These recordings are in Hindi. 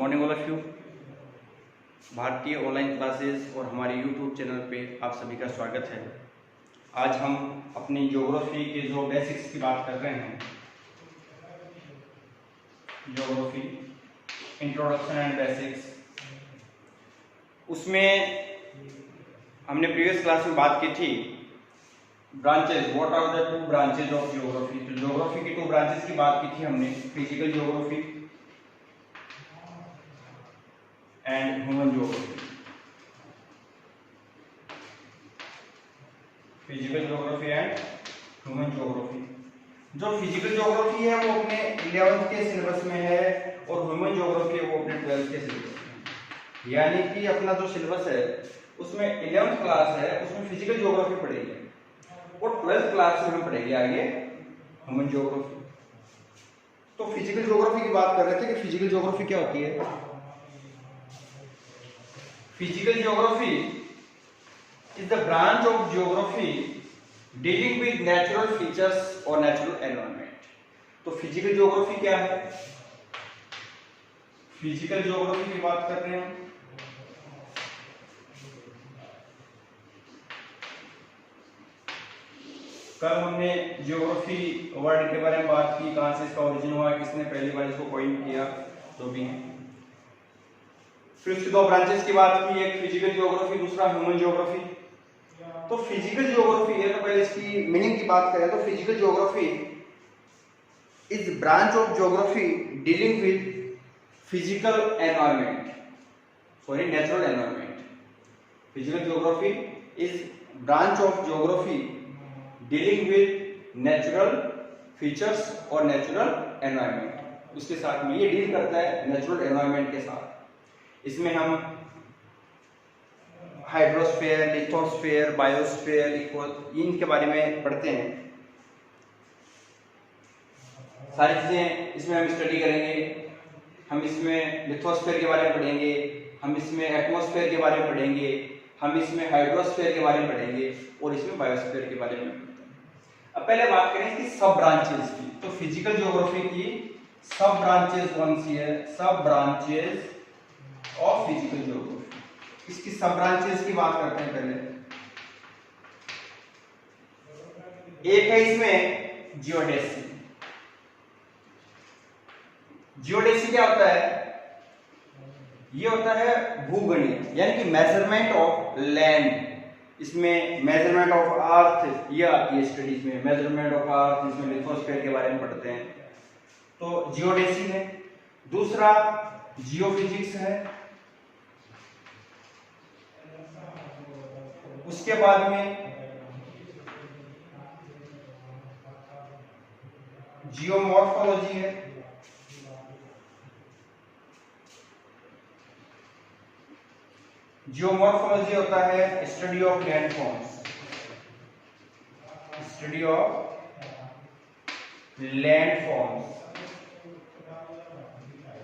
Morning all of you. भारतीय ऑनलाइन क्लासेस और हमारे यूट्यूब चैनल पे आप सभी का स्वागत है। आज हम अपनी ज्योग्राफी के जो बेसिक्स की बात कर रहे हैं, ज्योग्राफी इंट्रोडक्शन एंड बेसिक्स, उसमें हमने प्रीवियस क्लास में बात की थी branches, what are the two branches of geography. तो ज्योग्राफी की टू ब्रांचेस की बात की थी हमने, physical geography and human geography. Physical geography and human geography. जो फिजिकल ज्योग्राफी है वो अपने 11th के सिलेबस में है और ह्यूमन ज्योग्राफी है वो अपने 12th के सिलेबस में। यानी कि अपना जो सिलेबस है उसमें 11th क्लास है उसमें फिजिकल ज्योग्राफी पढ़ेगी और 12th क्लास में हम पढ़ेंगे आगे ह्यूमन ज्योग्राफी। तो फिजिकल ज्योग्राफी की बात कर रहे थे कि फिजिकल ज्योग्राफी क्या होती है। Physical geography is the branch of geography dealing with natural features or natural environment। तो physical geography क्या है? Physical geography की बात कर रहे हैं। कल हमने ज्योग्राफी वर्ड के बारे में बात की, कहां से इसका ओरिजिन हुआ, किसने पहली बार इसको कॉइन किया, जो भी है। फिर उसकी दो ब्रांचेस की बात की, एक फिजिकल ज्योग्राफी, दूसरा ह्यूमन ज्योग्राफी। तो फिजिकल ज्योग्राफी है, तो पहले इसकी मीनिंग की बात करें तो physical geography is branch of geography dealing with physical environment, sorry natural environment. Physical geography is branch of geography dealing with natural features और नेचुरल एनवायरनमेंट। उसके साथ में ये डील करता है नेचुरल एनवायरनमेंट के साथ। इसमें हम हाइड्रोस्फीयर, लिथोस्फीयर, बायोस्फीयर, इनके बारे में पढ़ते हैं। सारी चीजें इसमें हम स्टडी करेंगे। हम इसमें लिथोस्फीयर के बारे में पढ़ेंगे, हम इसमें एटमॉस्फेयर के बारे में पढ़ेंगे, हम इसमें हाइड्रोस्फीयर के बारे में पढ़ेंगे और इसमें बायोस्फीयर के बारे में पढ़ेंगे। अब पहले बात करें इसकी सब ब्रांचेस की। तो फिजिकल ज्योग्राफी की सब ब्रांचेस कौन सी है? सब ब्रांचेस ऑफ फिजिकल ज्योग्राफी। इसकी सब ब्रांचेस की बात करते हैं पहले। एक है इसमें जियोडेसी। जियोडेसी क्या होता है? ये होता है भूगणित, यानी कि मेजरमेंट ऑफ लैंड। इसमें मेजरमेंट ऑफ अर्थ ये आती है स्टडीज में, मेजरमेंट ऑफ अर्थ। इसमें लिथोस्फीयर के बारे में पढ़ते हैं, तो जियोडेसी है। दूसरा जियोफिजिक्स है। उसके बाद में जियोमॉर्फोलॉजी है। जियोमॉर्फोलॉजी होता है study of landforms, study of landforms.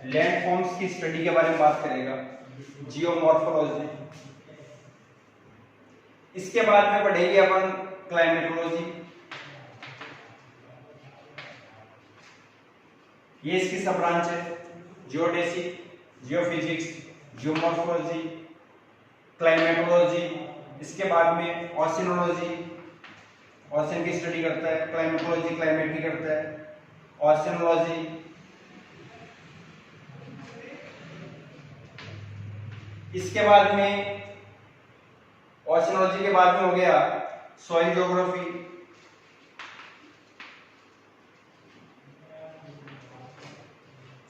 Landforms की स्टडी के बारे में बात करेगा जियोमॉर्फोलॉजी। इसके बाद में पढ़ेंगे अपन क्लाइमेटोलॉजी। ये इसकी सब ब्रांच है, जियोडेसी, जियोफिजिक्स, जियोमॉर्फोलॉजी, क्लाइमेटोलॉजी। इसके बाद में ओशिनोलॉजी, ओशन की स्टडी करता है। क्लाइमेटोलॉजी क्लाइमेट की करता है। ओशिनोलॉजी, इसके बाद में ओशिनोलॉजी के बाद में हो गया सॉइल ज्योग्राफी।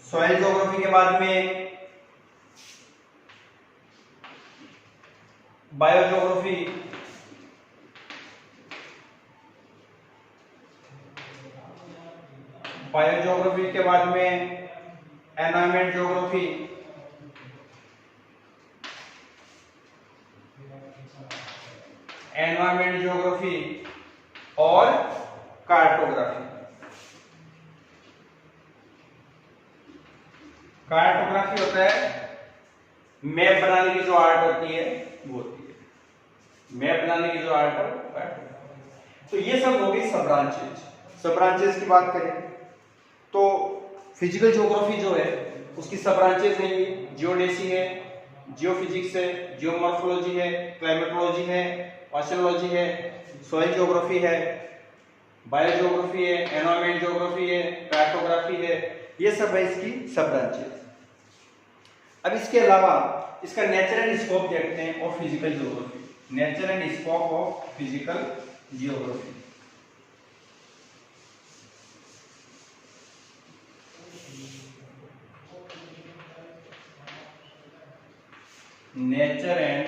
सॉइल ज्योग्राफी के बाद में बायोज्योग्राफी। बायोज्योग्राफी के बाद में एनवायरनमेंट ज्योग्राफी। एनवायरनमेंट ज्योग्राफी और कार्टोग्राफी। कार्टोग्राफी होता है मैप बनाने की जो आर्ट होती है वो होती है मैप बनाने की जो आर्ट है कार्टोग्राफी। तो ये सब हो गई सब ब्रांचेस। सब ब्रांचेस की बात करें तो फिजिकल ज्योग्राफी जो है उसकी सब ब्रांचेस हैं, जियोडेसी है, जियोफिजिक्स है, जियोमॉर्फोलॉजी है, क्लाइमेटोलॉजी है, ओशियोलॉजी है, सॉइल ज्योग्राफी है, बायोजियोग्राफी है, एनवायरमेंट ज्योग्राफी है, कार्टोग्राफी है, ये सब है इसकी सब ब्रांचेस। अब इसके अलावा इसका नेचर एंड स्कोप देखते हैं of physical geography, nature and scope of physical geography. Nature and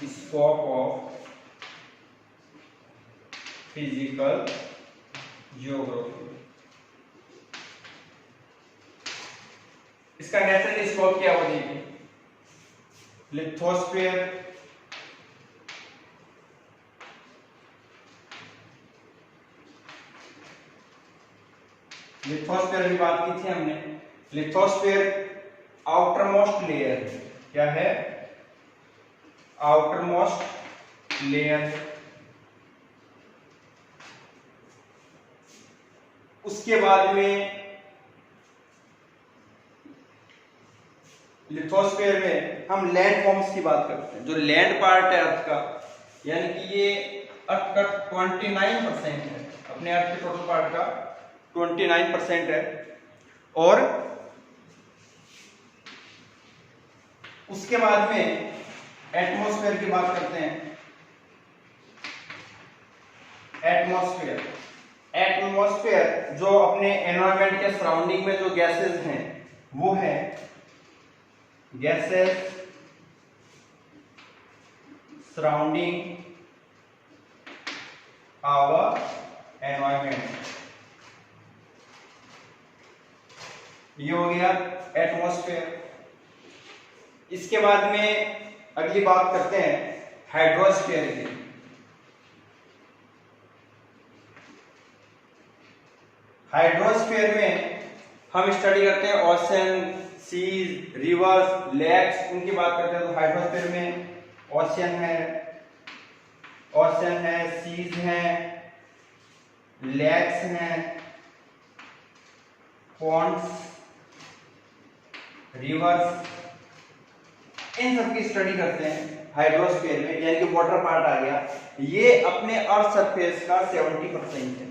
scope of physical geography. इसका नेचर एंड स्कोप क्या हो जाएगी? लिथोस्फीयर, लिथोस्फीयर की बात की थी हमने। लिथोस्फीयर आउटर मोस्ट लेयर क्या है? Outer most layer. उसके बाद में लिथोस्फीयर में हम लैंड फॉर्म्स की बात करते हैं। जो लैंड पार्ट है अर्थ का, यानी कि ये अर्थ का 29% है, अपने अर्थ के टोटल पार्ट का 29% है। और उसके बाद में एटमॉस्फेयर की बात करते हैं। एटमॉस्फेयर, एटमॉस्फेयर जो अपने एनवायरनमेंट के सराउंडिंग में जो गैसेस हैं वो है गैसेस सराउंडिंग आवर एनवायरनमेंट। ये हो गया एटमॉस्फेयर। इसके बाद में अगली बात करते हैं हाइड्रोस्फीयर की। हाइड्रोस्फीयर में हम स्टडी करते हैं ओशन, सीज, रिवर्स, लेक्स, उनकी बात करते हैं। तो हाइड्रोस्फीयर में ओशन है, सीज है, लेक्स हैं, पॉन्ड्स, रिवर्स, इन सब की स्टडी करते हैं हाइड्रोस्फीयर में, यानी कि वाटर पार्ट आ गया। ये अपने अर्थ सरफेस का 70% है।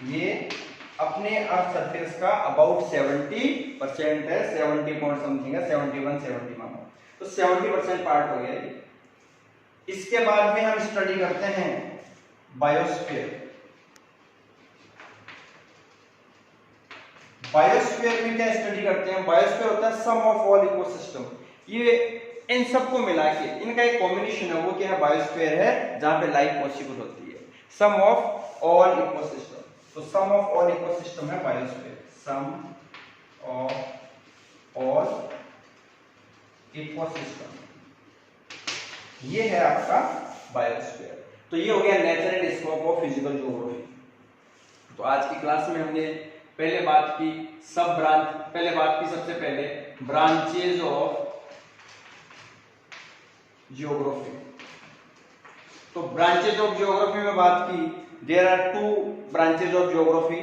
ये अपने अर्थ सरफेस का अबाउट 70% है, 70 पॉइंट समथिंग है, 71, 71, तो 70% पार्ट हो गया ये। इसके बाद में हम स्टडी करते हैं बायोस्फीयर। बायोस्फीयर में क्या स्टडी करते हैं? बायोस्फीयर होता है सम ऑफ ऑल इकोसिस्टम। ये इन सबको मिला के इनका एक कॉम्बिनेशन है, वो क्या है? बायोस्फीयर है, जहां पे लाइफ पॉसिबल होती है। सम ऑफ ऑल इकोसिस्टम, तो सम ऑफ ऑल इकोसिस्टम है biosphere. Sum of all ecosystem, ये है आपका बायोस्फीयर। तो ये हो गया nature and scope of physical geography. तो आज की क्लास में हमने पहले बात की सबसे पहले ब्रांचेज ऑफ ज्योग्राफी। तो ब्रांचेज ऑफ ज्योग्राफी में बात की, there are 2 branches of geography,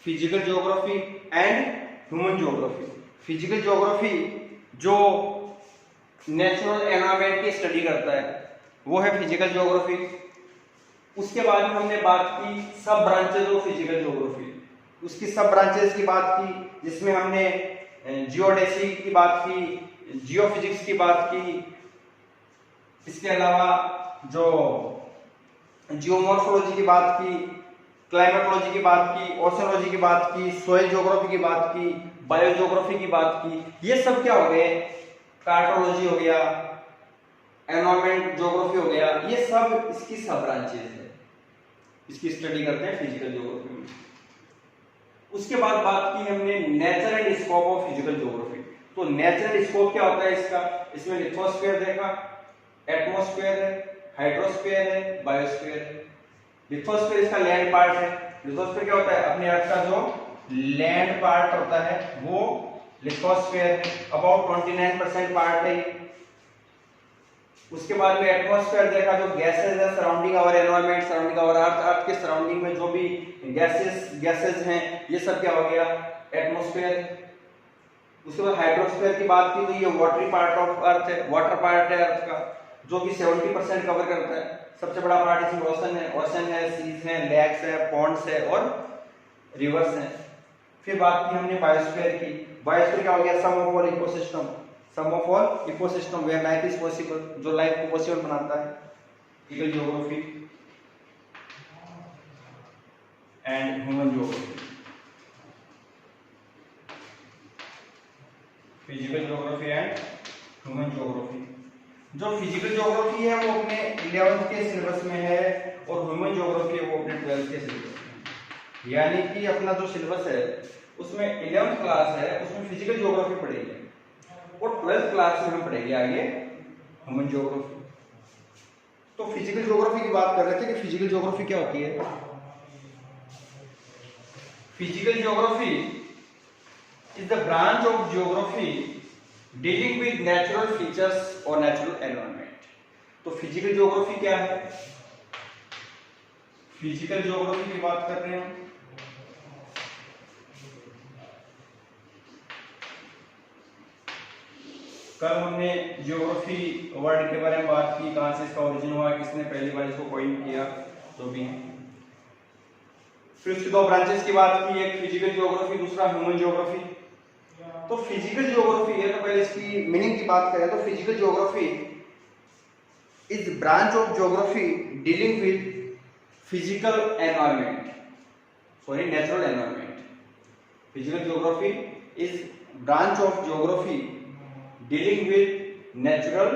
physical geography and human geography. Physical geography जो नेचुरल एनवायरनमेंट की स्टडी करता है वो है फिजिकल ज्योग्राफी। उसके बाद में हमने बात की सब ब्रांचेज ऑफ फिजिकल ज्योग्राफी, उसकी सब ब्रांचेस की बात की, जिसमें हमने जियोडेसी की बात की, जियोफिजिक्स की बात की। इसके अलावा जो जियोमॉर्फोलॉजी की बात की, क्लाइमेटोलॉजी की बात की, ओशियोलॉजी की बात की, सॉइल ज्योग्राफी की बात की, बायोजियोग्राफी की बात की। ये सब क्या हो गए? कार्टोलॉजी हो गया, एनवायरनमेंट ज्योग्राफी हो गया, ये सब इसकी सब ब्रांचेस है, इसकी स्टडी करते हैं फिजिकल ज्योग्राफी में। उसके बाद बात की हमने nature and scope of physical geography. तो नेचर एंड स्कोप क्या होता है इसका? इसमें लिथोस्फीयर देखा, एटमॉस्फेयर है, हाइड्रोस्फीयर है, बायोस्फीयर है। लिथोस्फीयर इसका लैंड पार्ट है। लिथोस्फीयर क्या होता है? अपने अर्थ का जो लैंड पार्ट होता है वो लिथोस्फीयर है, अबाउट 29% पार्ट है। उसके बाद में एटमॉस्फेयर देखा, जो गैसेज है surrounding our environment, surrounding our earth, earth के सराउंडिंग में जो भी गैसेज हैं ये सब क्या हो गया, एटमॉस्फेयर। उसके बाद हाइड्रोस्फीयर की बात की तो ये वाटरी पार्ट ऑफ अर्थ है, वाटर पार्ट है अर्थ का, जो कि 70% कवर करता है। सबसे बड़ा पार्ट इसमें ओशन है, सीज है, लेक्स है, पॉन्ड्स है और रिवर्स है। फिर बात की हमने बायोस्फीयर की। बायोस्फीयर क्या हो गया, sum of all ecosystem, sum of all ecosystem where life is possible, जो लाइफ को पॉसिबल बनाता है। Physical geography and human geography. Physical geography and human geography. जो फिजिकल ज्योग्राफी है वो अपने 11th के सिलेबस में है और ह्यूमन ज्योग्राफी है वो अपने 12th के सिलेबस में। यानी कि अपना जो सिलेबस है उसमें 11th क्लास है उसमें फिजिकल ज्योग्राफी पढ़ेंगे और 12th क्लास में हम पढ़ेंगे आगे ह्यूमन ज्योग्राफी। तो फिजिकल ज्योग्राफी की बात कर रहे थे कि फिजिकल ज्योग्राफी क्या होती है। Physical geography is the branch of geography dealing with natural features और नेचुरल एनवायरनमेंट। तो फिजिकल ज्योग्राफी क्या है, फिजिकल ज्योग्राफी की बात कर रहे हैं। कल हमने ज्योग्राफी वर्ड के बारे में बात की, कहां से इसका ओरिजिन हुआ, किसने पहली बार इसको कॉइन किया, जो भी है। फिर उसकी दो ब्रांचेस की बात की, एक फिजिकल ज्योग्राफी, दूसरा ह्यूमन ज्योग्राफी। तो फिजिकल ज्योग्राफी है, तो पहले इसकी मीनिंग की बात करें तो physical geography is branch of geography dealing with physical environment, sorry natural environment. Physical geography is branch of geography dealing with natural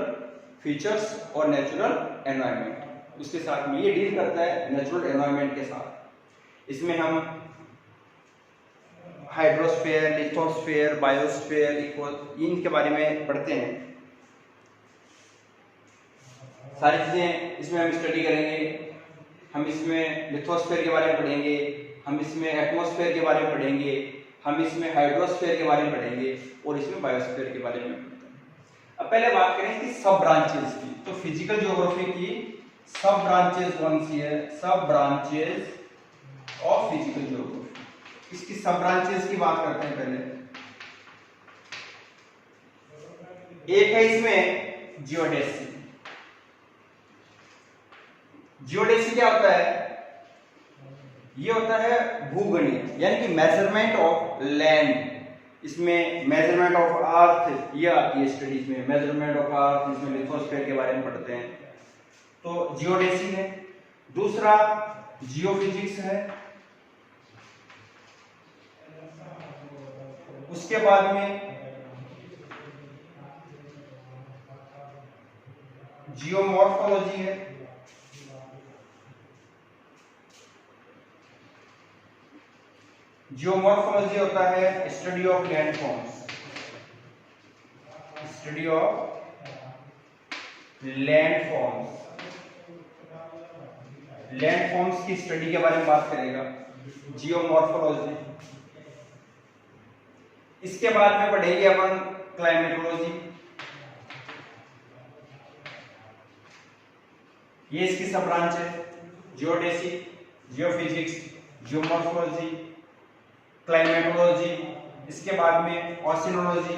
features और नेचुरल एनवायरनमेंट। उसके साथ में ये डील करता है नेचुरल एनवायरनमेंट के साथ। इसमें हम हाइड्रोस्फीयर, लिथोस्फीयर, बायोस्फीयर, इनके बारे में पढ़ते हैं। सारी चीजें इसमें हम स्टडी करेंगे। हम इसमें लिथोस्फीयर के बारे में पढ़ेंगे, हम इसमें एटमॉस्फेयर के बारे में पढ़ेंगे, हम इसमें हाइड्रोस्फीयर के बारे में पढ़ेंगे और इसमें बायोस्फीयर के बारे में। अब पहले बात करें इसकी सब ब्रांचेस की। तो फिजिकल ज्योग्राफी की सब ब्रांचेस कौन सी है, सब ब्रांचेस ऑफ फिजिकल ज्योग्राफी। इसकी सब ब्रांचेस की बात करते हैं पहले। एक है इसमें जियोडेसी। जियोडेसी क्या होता है, ये होता है भूगणित, यानी कि मेजरमेंट ऑफ लैंड। इसमें मेजरमेंट ऑफ अर्थ ये आती है स्टडीज में, मेजरमेंट ऑफ अर्थ, इसमें लिथोस्फीयर के बारे में पढ़ते हैं। तो जियोडेसी है। दूसरा जियोफिजिक्स है। उसके बाद में जियोमॉर्फोलॉजी है। जियोमॉर्फोलॉजी होता है study of land forms, study of land forms, land forms की स्टडी के बारे में बात करेगा जियोमॉर्फोलॉजी। इसके बाद में पढ़ेंगे अपन क्लाइमेटोलॉजी। ये इसकी सब ब्रांच है, जियोडेसी, जियोफिजिक्स, जियोमॉर्फोलॉजी, क्लाइमेटोलॉजी। इसके बाद में ओशिनोलॉजी,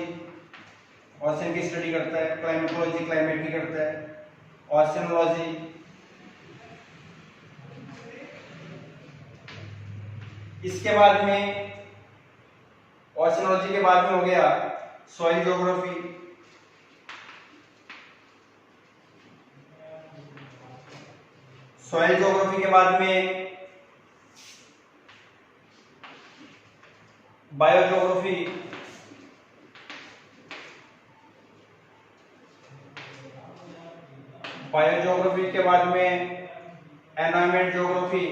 ओशन की स्टडी करता है। क्लाइमेटोलॉजी क्लाइमेट की करता है। ओशिनोलॉजी, इसके बाद में ओशिनोलॉजी के बाद में हो गया सॉइल ज्योग्राफी। सॉइल ज्योग्राफी के बाद में बायोज्योग्राफी। बायोज्योग्राफी के बाद में एनवायरनमेंट ज्योग्राफी।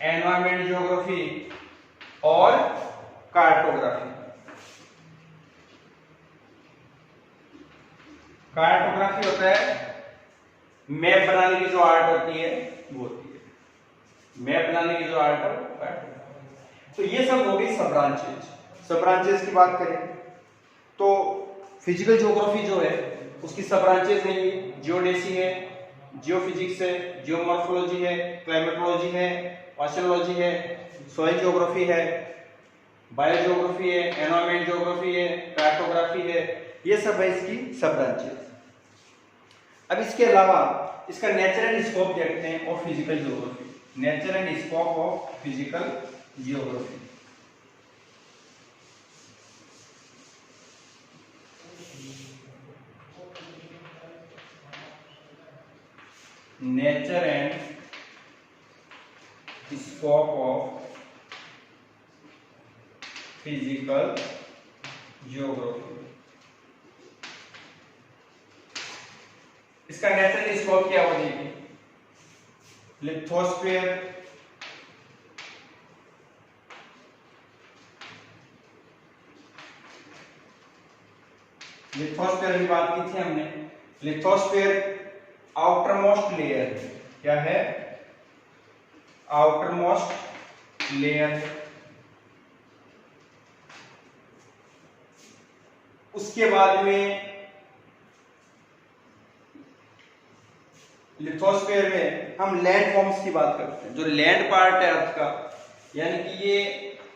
एनवायरनमेंट ज्योग्राफी और कार्टोग्राफी। कार्टोग्राफी होता है मैप बनाने की जो आर्ट होती है वो होती है मैप बनाने की जो आर्ट है। तो ये सब हो गई सब ब्रांचेज। सब ब्रांचेस की बात करें तो फिजिकल ज्योग्राफी जो है उसकी सब ब्रांचेस हैं, ये जियोडेसी है, जियोफिजिक्स है, जियोमॉर्फोलॉजी है, क्लाइमेटोलॉजी है, ओशियोलॉजी है, सॉइल ज्योग्राफी है, बायोजियोग्राफी है, एनवायरमेंट ज्योग्राफी है, कार्टोग्राफी है, ये सब है इसकी सब ब्रांचेस। अब इसके अलावा इसका नेचर एंड स्कोप देखते हैं of physical geography, nature and scope of physical geography. Nature and scope of physical geography. इसका नेचर एंड स्कोप क्या हो जाएगी? लिथोस्फीयर, लिथोस्फीयर की बात की थी हमने। लिथोस्फीयर आउटर मोस्ट लेयर क्या है? Outer most layer. उसके बाद में लिथोस्फीयर में हम लैंड फॉर्म्स की बात करते हैं, जो लैंड पार्ट है अर्थ का, यानी कि ये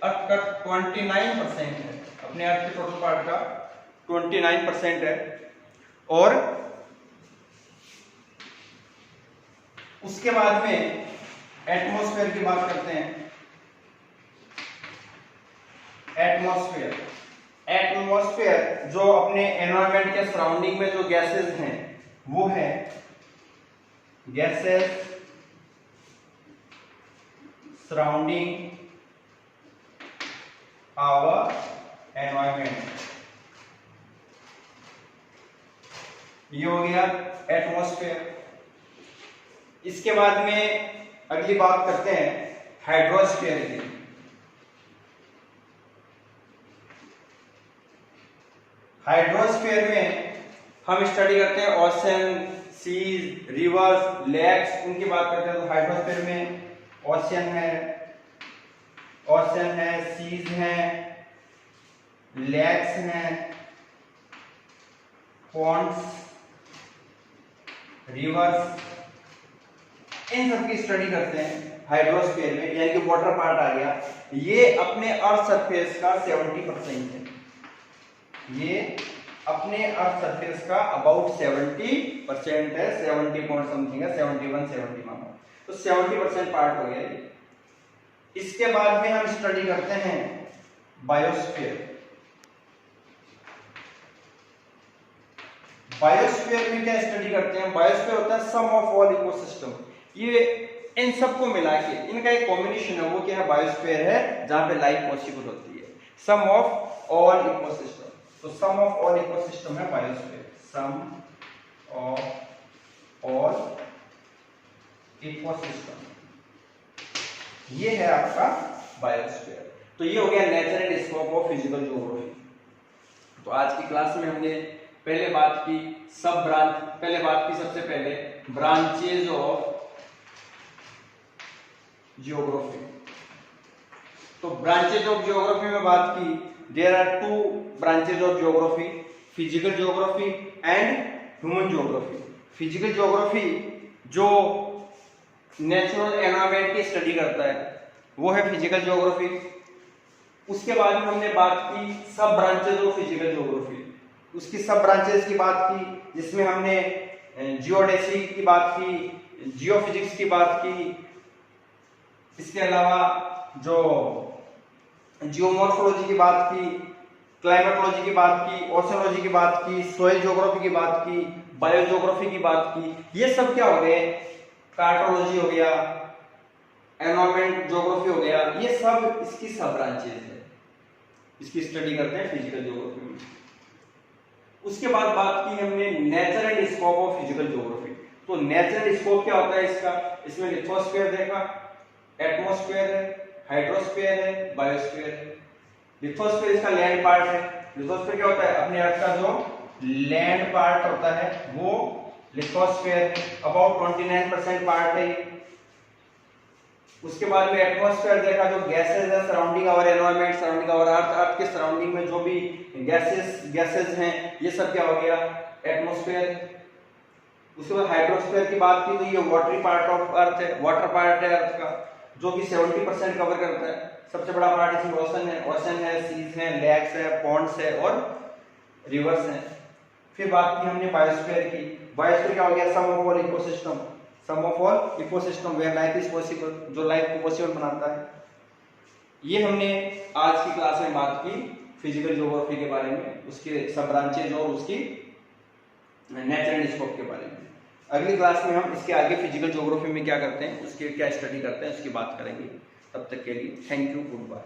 अर्थ का 29% है, अपने अर्थ के टोटल पार्ट का 29% है। और उसके बाद में एटमॉस्फेयर की बात करते हैं। एटमॉस्फेयर, एटमॉस्फेयर जो अपने एनवायरनमेंट के सराउंडिंग में जो गैसेस हैं वो है गैसेस सराउंडिंग आवर एनवायरनमेंट, ये हो गया एटमॉस्फेयर। इसके बाद में अगली बात करते हैं हाइड्रोस्फीयर की। हाइड्रोस्फीयर में हम स्टडी करते हैं ओशन, सीज, रिवर्स, लेक्स, उनकी बात करते हैं। तो हाइड्रोस्फीयर में ओशन है, सीज है, लेक्स हैं, पॉन्ड्स, रिवर्स, इन सब की स्टडी करते हैं हाइड्रोस्फीयर में, यानी कि वाटर पार्ट आ गया। ये अपने अर्थ सरफेस का 70% है, ये अपने अर्थ सरफेस का अबाउट 70% है, 70 पॉइंट समथिंग है, 71 70 मानो, तो 70% पार्ट हो गया। इसके बाद में हम स्टडी करते हैं बायोस्फीयर। बायोस्फीयर में क्या स्टडी करते हैं? बायोस्फीयर होता है सम ऑफ ऑल इकोसिस्टम, ये इन सबको मिला के इनका एक कॉम्बिनेशन है, वो क्या है? बायोस्फीयर है, जहां पे लाइफ पॉसिबल होती है। सम ऑफ ऑल इकोसिस्टम, तो सम ऑफ ऑल इकोसिस्टम है biosphere, sum of all ecosystem, ये है आपका बायोस्फीयर। तो ये हो गया nature and scope of physical geography. तो आज की क्लास में हमने पहले बात की सबसे पहले ब्रांचेज ऑफ ज्योग्राफी। तो ब्रांचेज ऑफ ज्योग्राफी में बात की, there are 2 branches of geography, physical geography and human geography. Physical geography जो नेचुरल एनवायरनमेंट की स्टडी करता है वो है फिजिकल ज्योग्राफी। उसके बाद में हमने बात की सब ब्रांचेज ऑफ फिजिकल ज्योग्राफी, उसकी सब ब्रांचेस की बात की, जिसमें हमने जियोडेसी की बात की, जियोफिजिक्स की बात की, इसके अलावा जो जियोमॉर्फोलॉजी की बात की, क्लाइमेटोलॉजी की बात की, ओशियोलॉजी की बात की, सॉइल ज्योग्राफी की बात की, बायोजियोग्राफी की बात की। ये सब क्या हो गए? कार्टोलॉजी हो गया, एनवायरनमेंट ज्योग्राफी हो गया, ये सब इसकी सब ब्रांचेस है, इसकी स्टडी करते हैं फिजिकल ज्योग्राफी में। उसके बाद बात की हमने nature and scope of physical geography. तो नेचर एंड स्कोप क्या होता है इसका? इसमें लिथोस्फीयर देखा, एटमॉस्फेयर है, हाइड्रोस्फीयर है, बायोस्फीयर है। लिथोस्फीयर इसका लैंड पार्ट है। लिथोस्फीयर क्या होता है? अपने अर्थ का जो लैंड पार्ट होता है वो लिथोस्फीयर है, अबाउट 29% पार्ट है। उसके बाद में एटमॉस्फेयर देखा, जो गैसेज है surrounding our environment, surrounding our earth, earth के सराउंडिंग में जो भी गैसेज हैं ये सब क्या हो गया, एटमॉस्फेयर। उसके बाद हाइड्रोस्फीयर की बात की तो ये वाटरी पार्ट ऑफ अर्थ है, वाटर पार्ट है अर्थ का, जो कि 70% कवर करता है। सबसे बड़ा पार्ट इसमें ओशन है, सीज है, लेक्स है, पॉन्ड्स है और रिवर्स है। फिर बात की हमने बायोस्फीयर की। बायोस्फीयर क्या हो गया, sum of all ecosystem, sum of all ecosystem where life is possible, जो लाइफ को पॉसिबल बनाता है। ये हमने आज की क्लास में बात की फिजिकल ज्योग्राफी के बारे में, उसके सब ब्रांचेज और उसकी नेचर एंड स्कोप के बारे में। अगली क्लास में हम इसके आगे फिजिकल ज्योग्राफी में क्या करते हैं, उसके क्या स्टडी करते हैं, उसकी बात करेंगे। तब तक के लिए थैंक यू, गुड बाय।